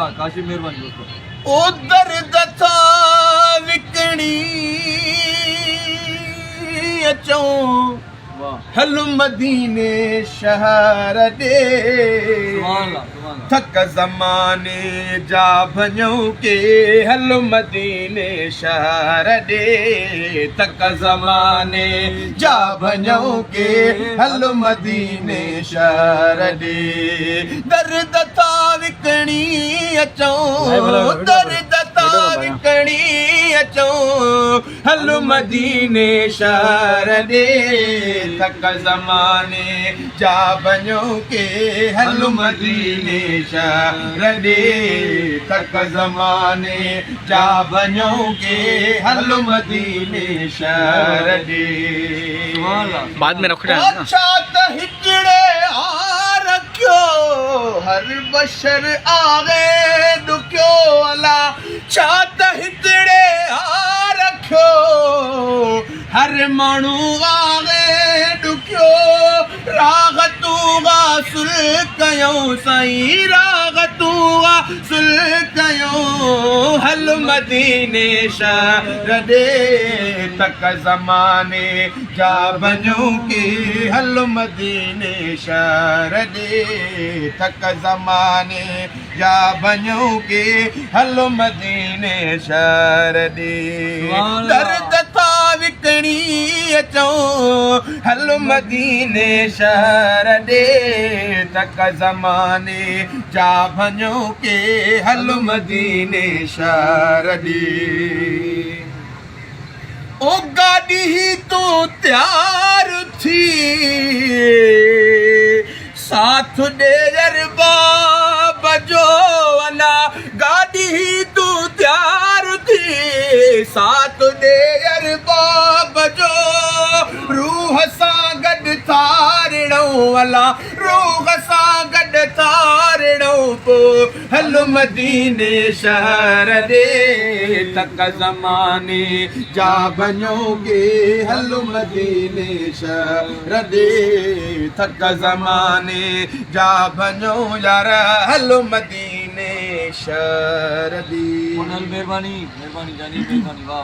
वाह काशी मेहरबानी दोस्तों। उधर दथा विकणी अचो वाह हल मदीने शहर दे सुभान अल्लाह सुभान अल्लाह। थक ज़माने जा भञूं के हल मदीने शहर दे थक ज़माने जा भञूं के हल मदीने शहर दे दर्द था विकणी अचो दर्द था विकणी अचो हल मदीने शहर दे थक ज़माने जा भञूं के हल मदीने शहर दे थक ज़माने जा भञूं के हल मदीने शहर दे सुभान अल्लाह। बाद में रखो ना। अच्छा त हिजड़े आ रखियो हर बशर आगे दुखियो अला छात हिजड़े आ रखियो हर माण्हू आगे दुखियो राग तूगा सुल कयो साईं राग तूगा सुल कयो हल मदीने शहर दे तक ज़माने जा भञूं के हल मदीने शहर दे तक ज़माने जा भञूं के हल मदीने शहर दे दर्द था विकणी अचो हल मदीने शहर दे तक ज़माने जा भञूं के हल मदीने शहर दे ओ गाड़ी तू तैयार थी साथ दे बाब जो अला गाड़ी तू तैयार थी साथ दे बाब जो रूह सां गॾु थारणो अला रूह सां गॾु थारणो पो हल मदीने शहर दे तक ज़माने जा भञूं के हल मदीने शहर दे तक ज़माने जा भञूं यार हल मदीने शहर दे मेहरबानी मेहरबानी जानी मेहरबानी वाह।